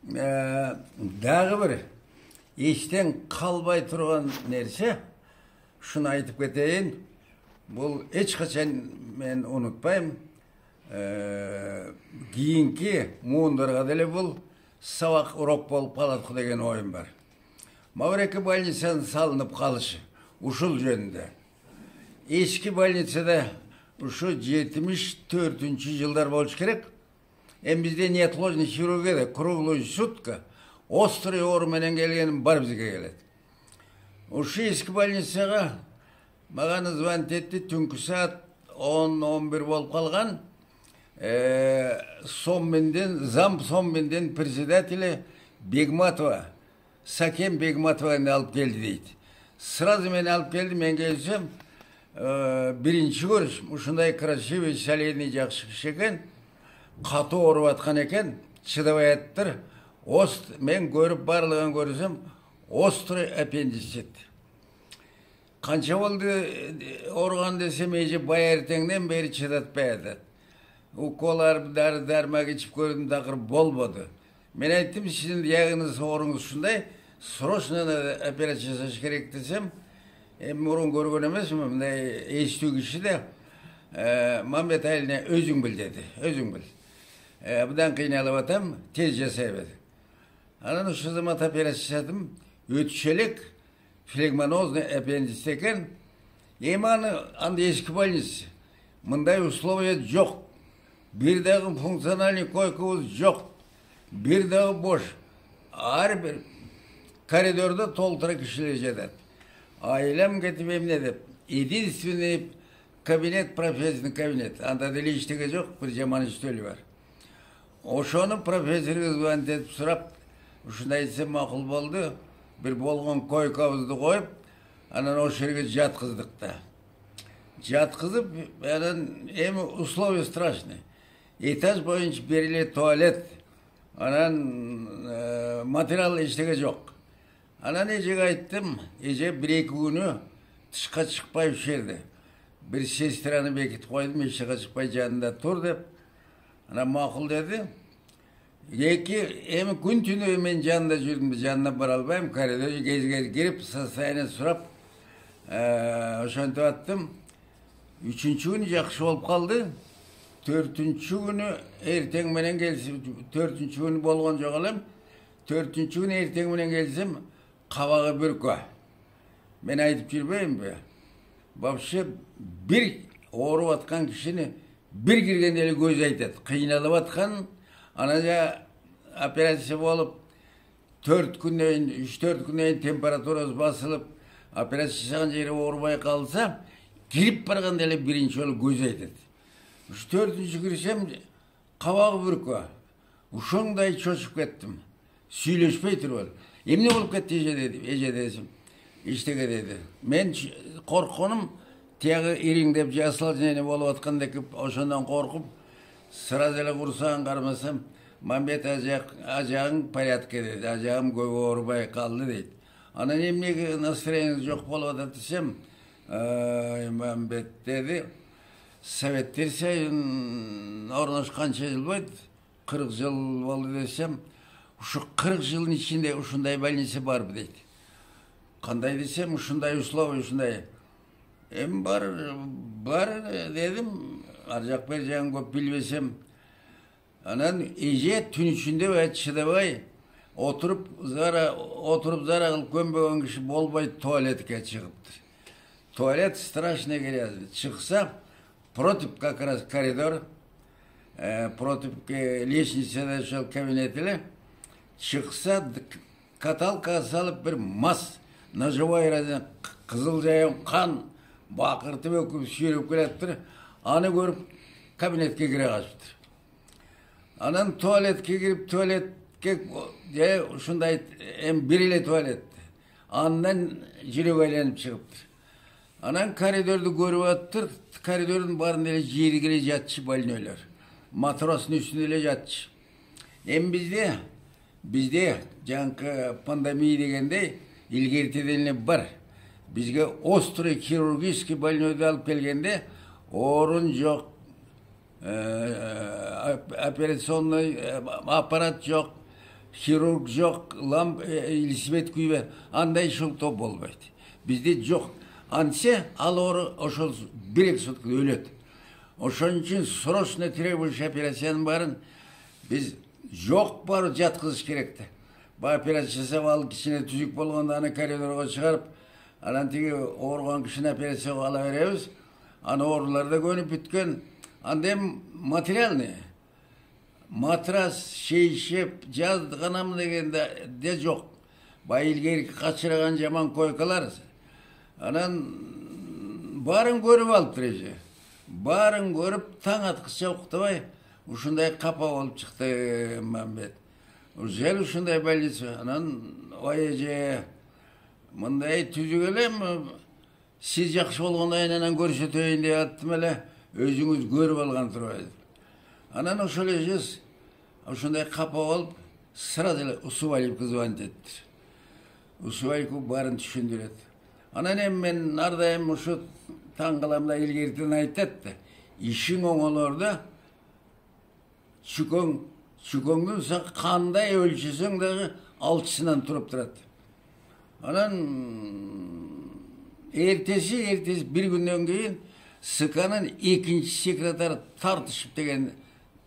Дағы бір ештен қалбай тұрған нәрсе, шыны айтып кетейін, бұл ешқашан мен ұмытпаймын. Кейінгі муындарға деле бұл сабақ урок болып қалады деген ойым бар. Мавреке больницаның салынып қалышы, ушул жөнінде. Eski больницада ушу 74-cü жылдар болуш керек. Bizde неотложный хирургия, круглая сутка, острый оор менен келген бар бизге келет. Ушу eski больницага маған звонить етті, түнкі саат 10-11 болып қалған. Зам Сомменден председателі Бегматова, Сакен Бегматованы алып келді дейді. Сразу мен алып келді, мен келсем, бірінші көріш, ушындай красивый, солидный жақсы кіші екен, қату орып атқан екен, шыдабай аттыр. Мен көріп барлығын көрсем, острый аппендицит. Қанша болды орған десем, ежі бай ертеңнен бері шыдатпайды. Уколар, дәрмәк ішіп көрдім, тақыр болмады. Мен айттым, сіздің диагноз орыңыз шындай, срочно операция жасаш керек десем, мұрын көрген емес, мындай есту кіші де, Мамбет әліне өзің біл деді, өзің біл. Бұдан қиналып атам, тез жасай беді. Анан ұшы замат операция жасадым, өтшелік, флегмонозный аппендицит екен, аны анда ескі больница, мындай условия жоқ. Bir дағы функциональный койкабыз жоқ, bir дағы бош. Әрбір коридорда толтыра кішілер жатады. Айлам кетіп емне деп, единственный кабинет, профессорный кабинет. Анда делиштігі жоқ, бір жаман үстелі бар. Ошоны профессорға звонить етіп сұрап, ушындай айтсам мақұл болды, бір болған койкабызды қойып, анан ошы жерге жатқыздық та. Жатқызып, эми условия страшный. Этаж бойынша беріле туалет, анан материал ештеге жоқ. Анан ежеге айттым, еже бір-екі күні тышқа шықпай үшерді. Бір сестраны бекітіп қойдым, ешіға шықпай жанында тұр деп. Анан мақұл деді. Эми күн түні мен жанында жүрдім, жанына бара албайым, коридорға кез-кез кіріп, состояние сұрап, ошентип аттым. Үчүнчү күнү жакшы болуп калды. Төртүнчү күнү эртең менен келсем, төртүнчү күнү болгон жок элем. Төртүнчү күнү эртең менен келсем, кабагы бүркө. Мен айтып жүрбөймүнбү? Вообще бир ооруп аткан кишини бир киргенде эле көз айтат. Кыйналып аткан, анан операция болуп 3-4 күндөн температурасы басылып, операция жасаган жери оорубай калса, кирип барганда эле биринчи жолу көз айтат. 4-cü кирсем, кабагы бүркө. Ушоңдай чочуп кеттим. Сүйлөшпөй туруп. Эмне болуп кетти эже десем. Иштеге деди. Мен коркконум тиягы ириңдеп жасыл жене болуп аткандек ошондон коркуп, сразу эле курсаган кармасам, Мамбет ажагың порядке деди. Ажагым көп оорубай калды дейт. Анан эмнеге настроениңиз жок болуп атат десем, Мамбет деди. Советтер сайын орнашканча жыл бойт, 40 жыл болду десем, ушу 40 жылдын ичинде ушундай больница барбы дейт. Кандай десем, ушундай условия, ушундай. Эми бар дедим, ар жак бер жагын көп билбесем. Анан эже түн ичинде чыдабай отуруп зара кылып көнбөгөн киши болбой туалетке чыгыптыр. Туалет страшно грязный. Чыкса, против как раз коридор, против лестницы шел кабинет или чыкса каталка салып бір мас ножевой разен кызыл жайын қан бакыртып өкүп сүйрөп келаттыр. Аны көрүп кабинетке кире калыптыр. Анан туалетке кирип туалетке ушундай бир эле туалет. Андан жүрөк айланып чыгыптыр. Анан коридорду көрүп аттыр. Коридордун барында эле жери эле жатчы больнойлор. Матростун үстүндө эле жатчы. Эми бизде жанкы пандемия дегенде илгертеден эле бар. Бизге острый хирургический больнойду алып келгенде орун жок, операционный аппарат жок, хирург жоқ, велосипед күйбе, андай шылтоо болбойт. Bizde жоқ. Ансе, ал ошол 1-2 сутка өлөт. Ошон үчүн срочно требующий операциянын барын биз жоқ бар жаткызыш керек да. Ба операция жасап ал кичине түзүк болгондо аны коридорго чыгарып, анан тиги ооруган кишини операцияга ала беребиз. Аны оорулар да көнүп бүткөн. Анда эми материальный матрас, шейшеп, жазганам дегенде де жоқ. Бай илгерки качырган жаман койкалар. Анан барын көрүп алып эже. Барын көрүп таң аткыча уктабай, ушундай капа болуп чыкты Мамбет. Жел ушундай больница. Анан ой эже, мындай түзүк элем, сиз жакшы болгондон кийин анан көрсөтөйүн деп аттым эле, өзүңүз көрүп алган турбайбы. Анан ошол эжес ушундай капа болуп, сразу эле Усубалиевге звонить эттир. Усубалиев барын түшүндүрөт. Анан эми мен ар дайым ушу таң каламда илгертен айтат да, ишиң оңолорда чүкөңдүн сен кандай өлчөсөң дагы алчысынан туруп турат. Анан эртеси бир күндөн кийин СКнын 2-чи секретары тартышып деген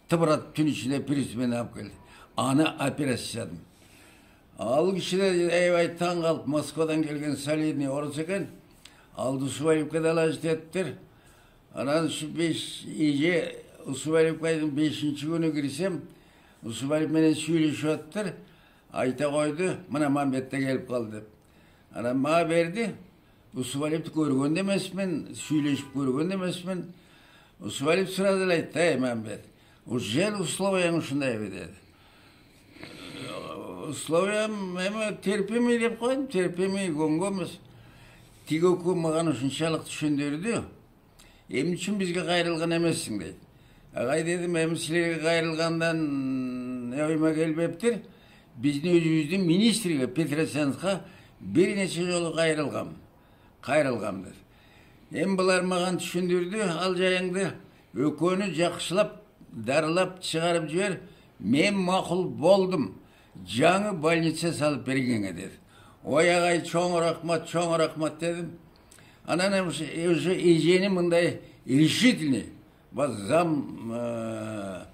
тыбырат түн ичинде приступен алып келди. Аны операциядым. Ал киши де эйбай таң калып, Москвадан келген солидный орус экен. Алды Усубалиевке далажыт эттир. Анан иже Усубалиевкадын 5-чи күнү кирсем, Усубалиев менен сүйлөшүп аттыр. Айта койду, мына Мамбетте келип калды деп. Анан мага берди. Усубалиевди көргөн да эмесмин, сүйлөшүп көргөн да эмесмин. Усубалиев сразу эле айтты: "Эй, Мамбет, жел условияң ушундайбы" деди. Условиям эми терпимий деп койдум, терпимий көңгө эмес. Тиги өкү мага ушунчалык түшүндүрдү. Эмне үчүн бизге кайрылган эмессиң дейт. Агай дедим, эми силерге кайрылгандан ойма келбептир. Биздин өзүбүздүн министриге Петросянска бир нече жолу кайрылгам dedi. Эми булар маган түшүндүрдү, ал жайыңды өкөнү жакшылап, дарылап чыгарып жибер. Мен макул болдум. Жаңы больница салып бергенге dedi. Ой агай, чоң рахмат дедим. Анан уже эжени мындай решительный, зам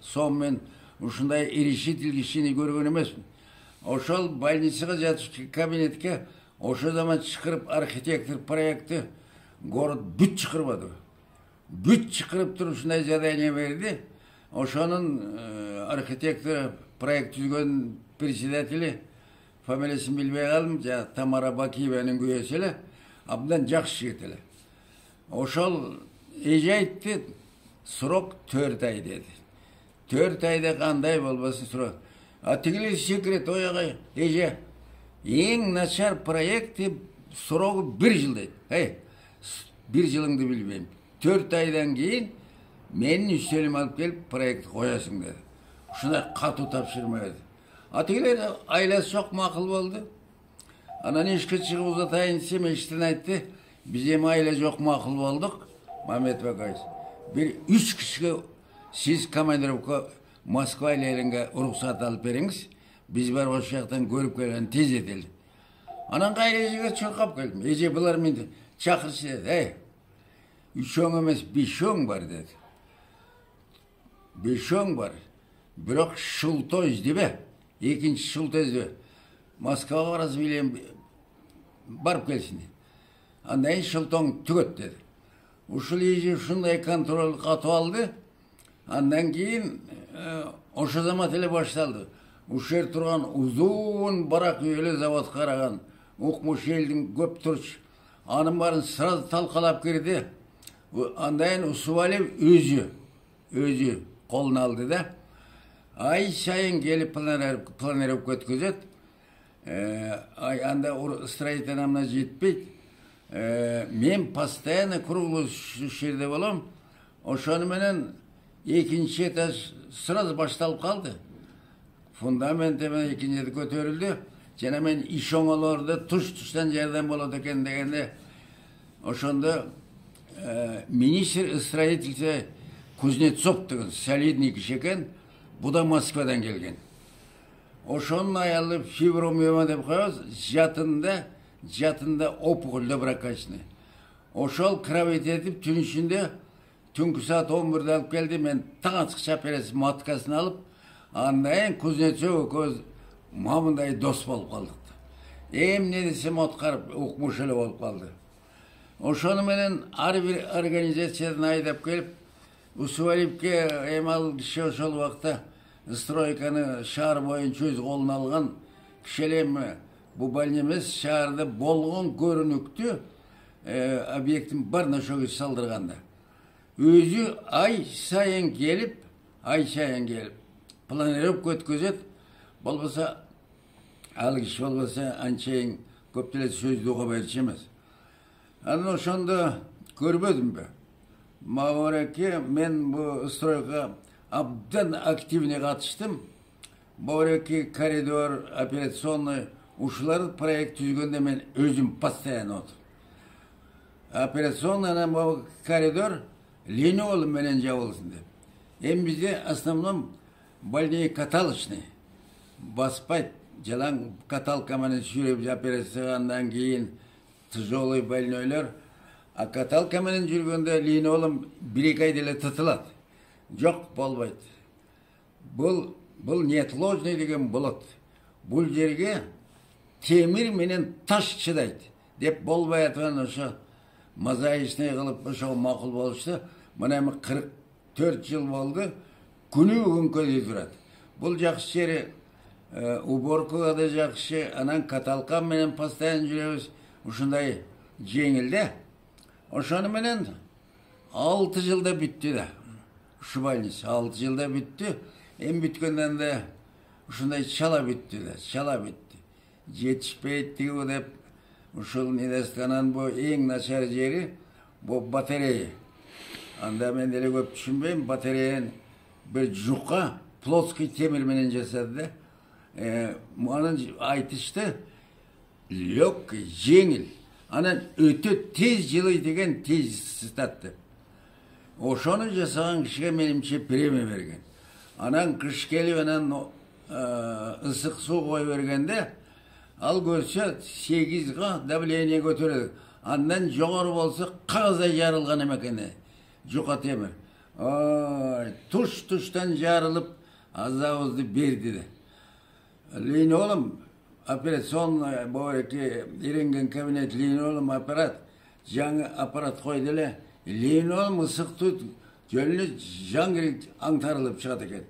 соммен ушундай решительный кишини көргөн эмесмин. Ошол больницага жатыш кабинетке ошо заман чыкырып архитектор проекти город бүт чыкырбады. Бүт чыкырып туруп ушундай задание берди. Ошонун архитектор проект түзгөн председатели, фамилиясын билбей калдым, Тамара Бакиеванын күйөөсү эле, абдан жакшы жигит эле. Ошол эже айтты, срок 4 ай деди. 4 айда кандай болбосун срок. А тигилер секрет, ой агай, эже, эң начар проекти срогу 1 жыл дейт. Эй, 1 жылыңды билбейм. 4 айдан кийин менин үстөлүмө алып келип проект коясың деди. Ушундай катуу тапшырма берди. А тигилер айласы жок, макул болду. Анан эшикке чыгып узатайын десем, эшиктен айтты, биз эми айла жок, макул болдук. Мамед Бакаевич, бир 3 кишиге сиз командировка Москва элинге уруксат алып бериңиз. Биз бар ошол жактан көрүп келген тездетели. Анан кайра эжеге чуркап келдим. Эже булар менди чакырчы деди. Эй, 3 эмес 5 бар деди. 5 бар. Бирок шулто издебе. Экинчи шулто издебе. Москвага барасыз билем, барып келсин деди. Андан кийин шултоң түгөт деди. Ушул эже ушундай контроль катып алды. Андан кийин ошо замат эле башталды. Ушер турган узун барак үйлө завод караган, укмуш элдин көп турчу. Анын баарын сразу талкалап кирди. Андан кийин Усубалиев өзү колуна алды да. Ай сайын келип планировка өткөзөт. Анда строительный жетпейт. Мен постоянно круглый жерде болом. Ошону менен экинчи этаж сразу башталып калды. Фундаменти менен экинчи көтөрүлдү. Жана мен иш оңолорду туш-туштан жардам болот экен дегенде, ошондо министр строительства Кузнецов деген солидный киши экен. Бу да Москвадан келген. Ошонун аялы фибромиома деп коебуз, жатында опухоль бракачный. Ошол кровать этип түн ичинде түнкү саат 11'de алып келди. Мен таң атышкыча операция маткасын алып, андан Кузнецов экөөбүз мамындай дос болуп калдык. Эмне десем откарып укмуш эле болуп калды. Ошону менен ар бир организациядан айдап келип, Усвалипке эмал киши ошол убакта стройканы шаар боюнча өз колуна алган киши эле бу больница эмес, шаарда болгон көрүнүктүү объекттин баарына ошол киши салдырганда. Өзү ай сайын келип, планировка өткөзөт. Болбосо ал киши болбосо анчейин көп деле сөздү уга берчү эмес. Анан ошондо көрбөдүмбү? Мабареке, мен бу стройка абдан активный катыштым. Мабареке коридор, операционный, ушуларды проект түзгөндө мен өзүм постоянно отуруп. Операционный анан бу коридор линолеум менен жабылсын деп. Эми бизде основном больной каталочный. Баспайт, жалаң каталка менен жүрүп операциядан кийин тяжелый больнойлор. А каталка менен жүргөндө линолеум 1-2 ай деле тытылат. Жок, болбойт. Бул неотложный деген болот. Бул жерге темир менен таш чыдайт деп болбой аткан ошо мозаичный кылып ошо макул болушту. Мына 44 жыл болду. Күнү күнгө турат. Бул жакшы жери уборкага да жакшы, анан каталка менен постоянно жүрөбүз. Ушундай жеңил да. Ошону менен 6 жылда бүттү да. Ушу больница 6 жылда бүттү. Эми бүткөндөн да ушундай чала бүттү да, чала бүттү. Жетишпейт деп ушул недестанан бу эң начар жери бу батарея. Анда мен деле көп түшүнбөйм, батареяны бир жука плоский темир менен жасады да. Анан айтышты легкий, жеңил. Анан өтө тез жылый деген тез статты. Ошону жасаган кишиге менимче премия берген. Анан кыш келип анан ысык суу кой бергенде ал көрсө 8га давление көтөрөт. Андан жогору болсо кагаздай жарылган экен. Жука темир. Туш-туштан жарылып азабыбызды берди да. Линолеум операционный бовеке иренген кабинет линолеум аппарат, жаңы аппарат койду эле. Линолеум ысыктуу жөнү жаңгырып аңтарылып чыгат экен.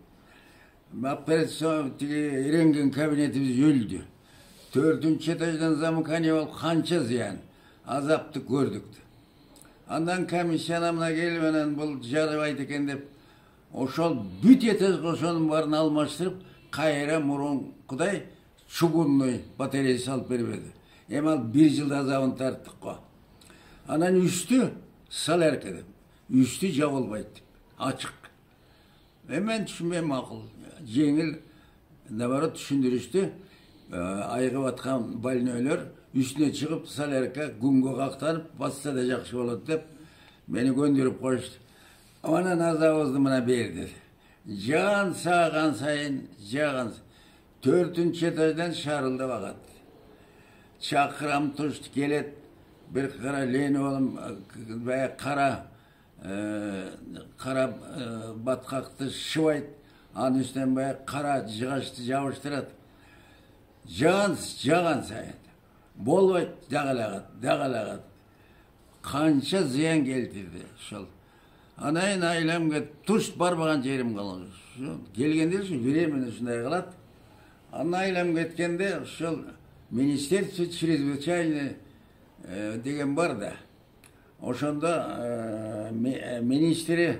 Операцион иренген кабинетибиз өлдү. 4-нчү этаждан замыкание болуп канча зыян, азапты көрдүк. Андан комиссияна мына келип анан бул жарабайт экен деп ошол бүт этажга ошонун баарын алмаштырып, кайра мурункудай чугунный батарея салып бербеди. Эми ал 1 жылда азабын тарттык го. Анан үстү солярка деп. Үстү жабылбайт деп. Ачык. Мен түшүнбөйм, макул. Жеңил, наоборот түшүндүрүштү. Айыгып аткан больнойлор үстүнө чыгып солярка күнгө кактанып басса да жакшы болот деп мени көндүрүп коюшту. Анан азабыбызды мына берди. Жаган саган сайын жаган. 4-нчү этаждан шарылдап агат. Чакырам туш келет, бир кара линолеум, кара баткакты шыбайт, анын үстүнөн кара жыгачты жабыштырат. Жаган сайын. Болбойт, дагалагат. Канча зыян келтирди ошол. Анайын айлам туш барбаган жерим калган. Келгенде ушу временно ушундай кылат. Анан айлам кеткенде ошол министерство чрезвычайный деген бар да. Ошондо министри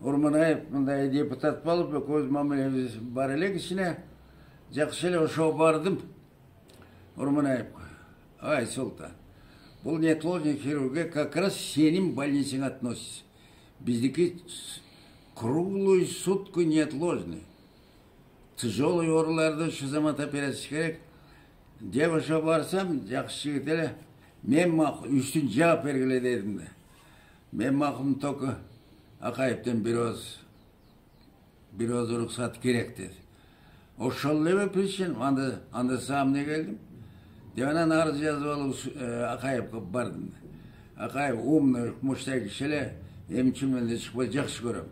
Урманаев мындай депутат болуп, көз мамилебиз бар эле кичине. Жакшы эле ошо бардым. Урманаевке. Ай, Султан. Бул неотложный хирургия как раз сенин больницаңа относится. Биздики круглую сутку неотложный. Тяжелый ооруларды ушу замат операция керек. Деп ошо барсам, жакшы жигит эле. Мен үстүн жаап бергиле дедим да. Мен макулум только Акаевден бир оз Biraz ruhsat gerek dedi. Oşol lebe piçin anda samne geldim. Devanan arz yazıp alıp Akayıp bardım. Akayıp umnu muştaki kişiler emçimende çıkıp jakşı görüm.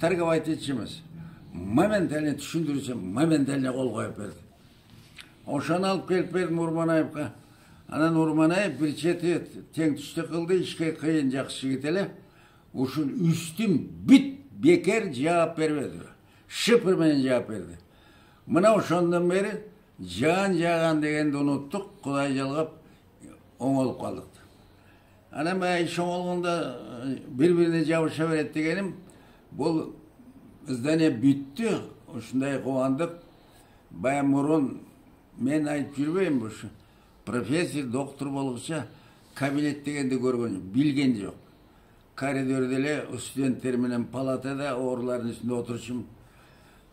Targı aytçımız. Momentaline düşündürürsem momentaline kol koyup berdi. Oşan alıp gelip berdim Urmanayıp'a. Anan Urmanayıp bir çeti teң düştü kıldı, işke kıyın jakşı gitele. Uşun üstüm bit beker cevap vermedi. Şıpırmen cevap verdi. Mına oşondan beri can jağan degende unuttuk, Kuday jalgap oңolup kaldık. Ana ben iş oңolganda birbirine jabışa beret degenim, bu izdane büttü, uşunday kovandık. Baya murun men ayıp жүрбейм bu şu. Profesör, doktor bolguşa kabinet degende görgön, bilgen yok. Koridordele studentler menen palatada oğruların üstünde oturuşum.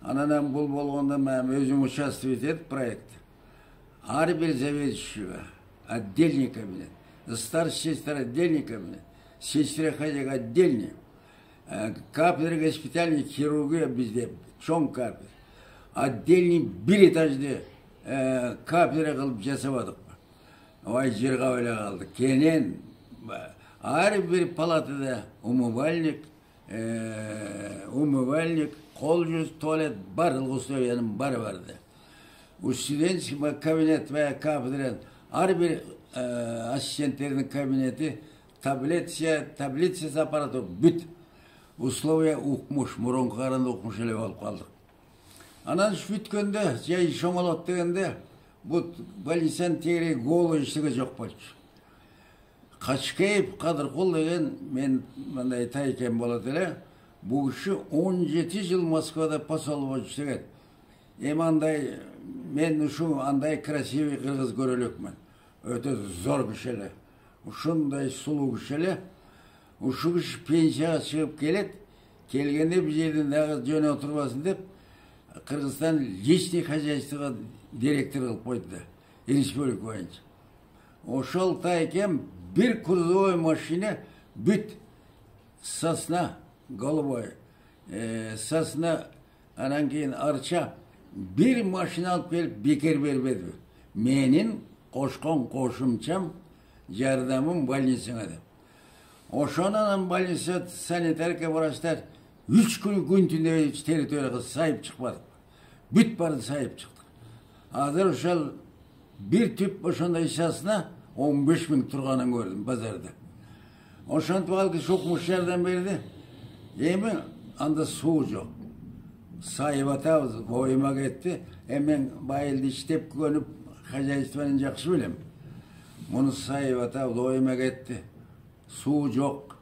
Anadan bul bolganda ben özüm участвовать etip проект. Her bir заведующего отдельный кабинет. Старший сестра отдельный кабинет. Сестре ходяк отдельный. Кафедра госпитальной хирургия bizde чоң кафедра. Отдельный bir этажды kafedra kılıp жасабадык. Vay jirga öyle kaldı. Kenen her bir palatada umuvальник, kol yüz, tuvalet, barıl ustayanın barı vardı. Bu student kabinet veya kafedra her bir asistentlerin kabineti tabletsiyas aparatı büt условия ukmuş, murun karında ukmuş öyle olup kaldık. Anan şu bütkönde, jay şoңolot degende bu больницаның тегере голы işligi жоқ болчу. Kaçkayıp Kadırkul деген men mınday tayken bolat ele. Bu kişi 17 yıl Moskvada посол болып işlegen. Anday men uşu anday krasivi kırgız görölükmen. Öte zor kişile. Uşunday sulu kişile. Uşu kişi pensiyaga çıkıp kelet. Kelgende bir yerden daha jöne oturmasın dep Kırgızstan личный хозяйствоға директор kılıp koydu. Республика boyunca. Oşol tayken bir kurzoy maşine büt sasna голубой sasna anan keyin arça bir maşina alıp gelip beker berbedi. Menin koşkon koşumçam yardımım больницаңа деп. Oşonanan больница sanitarka vrachlar 3 gün tünde teritoriyaga sayıp çıkmadık. Büt barı sayıp çıktık. Hazır uşal bir tüp oşonda işasına 15 bin turganın gördüm pazarda. Oşon tuvalki şokmuş yerden berdi. Emin anda su yok. Sayıp atabız, boyuma gitti. Hemen bayıldı iştep gönüp hacayistvanın jakşı bilem. Bunu sayıp atabız, boyuma gitti. Su yok.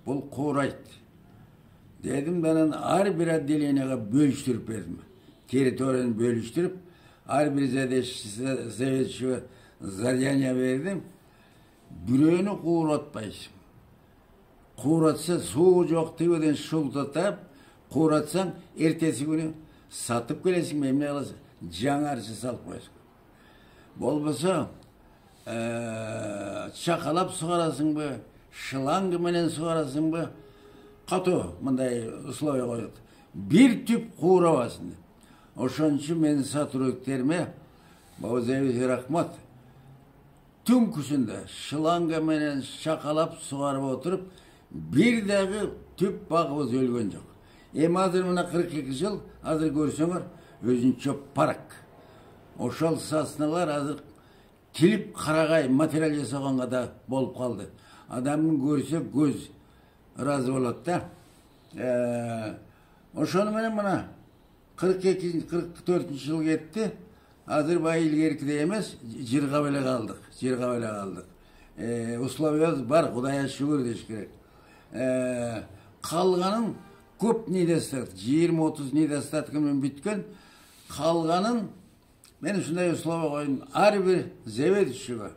Bul kuraydı. Dedim ben her bir adliyeğine bölüştürüp verdim. Teritoriyanı bölüştürüp her bir zevetçi zaryanya verdim. Büreğini kuğratmayız. Kuğratsa su yok diyordan şultatap, kuğratsan ertesi günü satıp gelesin memnun alasın. Canarsı salıp koyasın. Bolmasa çakalap suğarasın bu, şılangı menen suğarasın bu. Katı mınday условия koydu. Bir tüp kuğravasın. Oşon için men satürökterime Bavzevi rahmat tüm küsünde şılanga menen şakalap suğarıp oturup bir dağı tüp bağımız ölgön yok. Hazır mına 42 yıl hazır görsöңөр özün çöp parak. Oşol sasnalar hazır kilip karagay material jasaganga da bolup kaldı. Adamın görse göz razı bolat da. Oşonu menen bana 42-44 yıl gitti. Hazır bay ilgerikide emez, jirgabele kaldık. Условиябыз бар, Kudaya şükür deyiş gerek. Kalganın köp недостаток, 20-30 недостаткымен bütken, kalganın, ben şunday условия koyun, her bir заведующийga,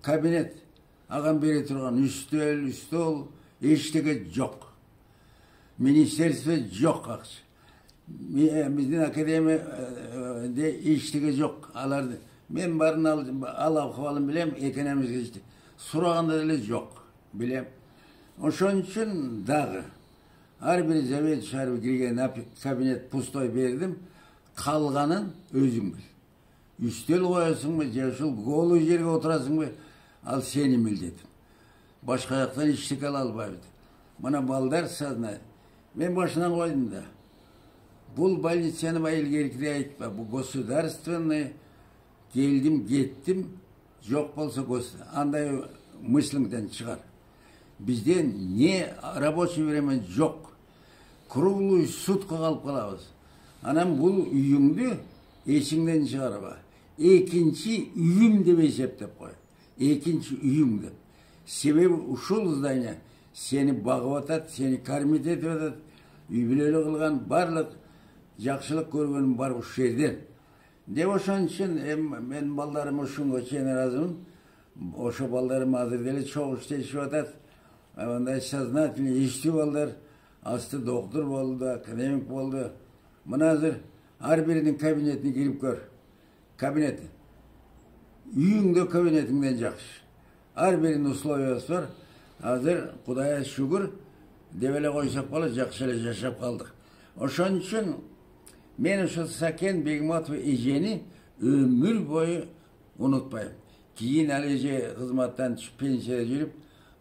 kabinet, ağam beri turgan, üstol, eştege yok. Ministerstvo yok akşı. Bizden akademide eştege yok. Alardı. Ben barın Allah havalı bilem, ekonomimiz geçti. Surağında da yok. Bilem. Onun için dağı. Her biri zevet şarbi girgen kabinet pustoy verdim. Kalganın özün bil. Üstel koyasın mı, yaşıl kolu yerine oturasın mı, al seni bil dedim. Başka ayaktan işlik albaydı. Bana baldar sazına. Ben başına koydum da. Bu больницаны bayıl gerekli aytma. Bu государственный geldim gittim. Yok bolsa anday мысліңден çıkar. Bizde ne рабочий времени yok. Круглый сутка kalıp kalabız. Anam bu üyümdü eşinden çıkaraba. İkinci üyüm de eseptep koy. İkinci üyüm de. Sebebi uşul zdanya seni bağıvatat, seni karmit etvetat. Üybileli kılgan barlık жақшылық көргенім бар бұл жерден. Де ошон үшін мен балдарым ушунга чейин разымын. Ошо балдарым азыр деле чогуу иштешип атат. Андай сознательный иштүү балдар асты доктор болду, академик болду. Мына азыр ар биринин кабинетине кирип көр. Кабинети. Үйүңдө кабинетиңден жакшы. Ар биринин условиясы бар. Азыр Кудайга шүгүр деп эле койсок болот, жакшы эле жашап калдык. Ошон үчүн men şu Saken Begmatov ejeni ömür boyu unutmayayım. Keyin Alice hizmetten pensiye girip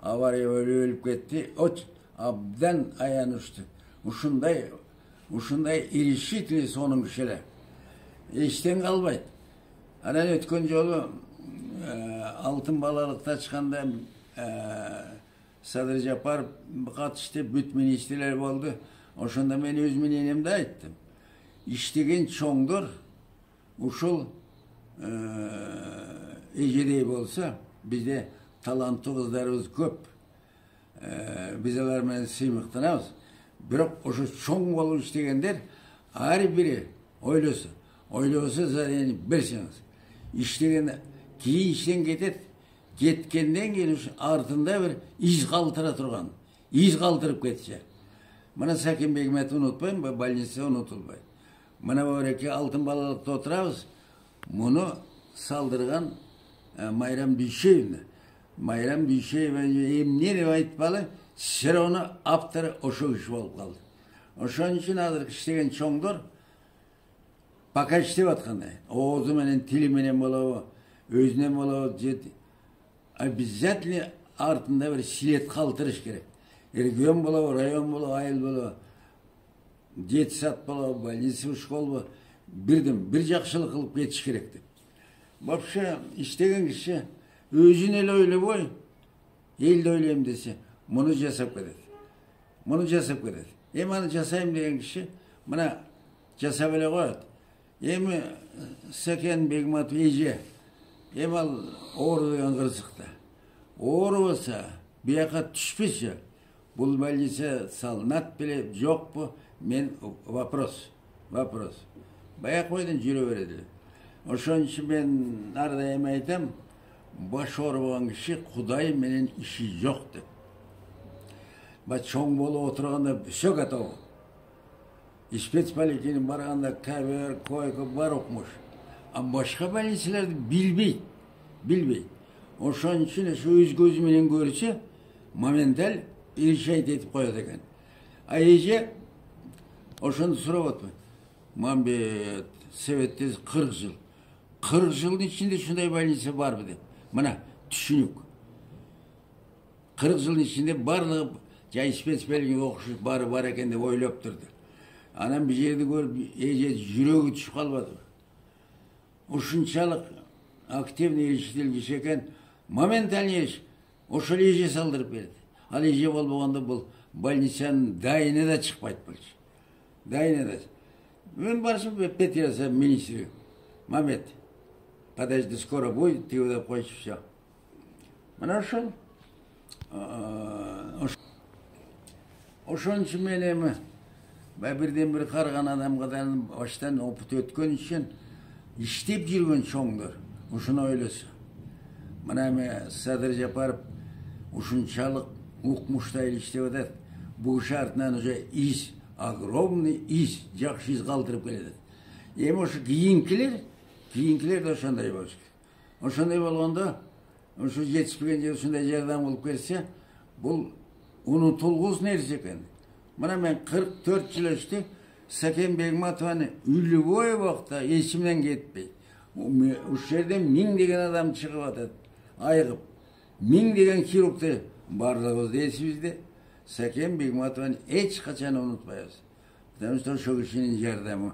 avariya öyle ölüp gitti. O abdan ayağını uçtu. Uşunday irişitli sonun kişiler. İşten kalmaydı. Hani ötken yolu altın balalıkta çıkanda Sadır Japar katıştı, büt ministrler oldu. Oşunda ben öz minenemde ayttım. İştegen çoğdur, uşul ejedey bolsa, bizde talantlı kızlarımız köp. Bizeler men sıymıktanamız. Biroq oşu çoğun bolup iştegenler, her biri oylasa zaten berseniz. İştegen, keyin işten getet, getkenden keyin артында bir iz kaltıra turgan, iz kaldırıp ketecek. Bana Saken Begmat'ı unutmayın, больница unutulmayın. Bana böyle altın balalıkta oturabız. Bunu saldırgan Mayram Düşeyev'ne. Mayram Düşeyev emni rivayet balı sıra onu aptarı oşu iş olup kaldı. Oşun için hazır işlegen çoğundur. Baka işlep atkanda. Oğuzum enen, tilim enen bolu, özünen bolu. Bizzatli артында bir silet kaltırış gerek. Ergön bolu, rayon bolu, ayıl bolu. Детсад bola, больница, школ bola, bir жақшылық қылып кетіш керек деп. Вообще, iştegen kişi özün ele öyle boy, elde öyleyim dese, bunu жасап кетеді. Bunu жасап кетеді. Onu жасайым деген kişi, buna жасап ele koyады. Emi Saken Begmatov eje, al oğru деген kırsıkta. Oğru olsa, bir yaka düşpese, бұл больница salınat bile yok bu. Men вопрос. Baya koydun jüre veredi. Oşon için ben ardayım aytam, baş oruğun kişi Kuday menen işi yok dep. Ba çoğun bolu oturganda все готово. İspet palikinin barganda kaver, koyku bar okmuş. Ama başka больницаларды bilbeyt. Oşon için şu öz gözü menen görse, momental irşayet etip koyat eken. Ayrıca oşunu surap atmayın. Mambet, Sovet'te 40 yıl. 40 yılın içinde şunday больница var mı de. Bana düşünük. 40 yılın içinde barlığı İspet belki okuşup var eken de oylap durdu. Anam bir yerde görüp yüreği düşüp kalmadı. Uşunçalık aktivni eriştirilmiş eken momental eriş. Oşul eje saldırıp verdi. Al eje bolboganda bu больницанын дайыны да çıkmaydı bolчу. Дайыны да. Ben barışım Петраса министрі. Мамет, подожди, скоро будет, ты его хочешь все. Хорошо. Ошон için менен birden bir kargan adam kadar baştan oput ötken için iştep жүрген çoğundur. Uşunu öylesi. Bana Sadır Japar ушунчалык укмуштайлы иштеп атат. Bu şartdan önce iz, огромный iz, жақсы iz kaldırıp келеді. Эми ошо кийинкилер de ошондой болуш керек. Ошондой болгондо, ошо жетишпеген же ушундай жардам болуп келсе, бул унутулгус нерсе экен. Bana ben 44 yıl işte Saken Begmatoğlu'nu ülü boyu vakta esimden gitmey. O yerden 1000 degen adam çıkıp atat. Ayıkıp. 1000 degen kirukta barlığız esibizde. Saken Begmatoğlu'nu hiç kaçan unutmayız. Demişler şu kişinin yardımı.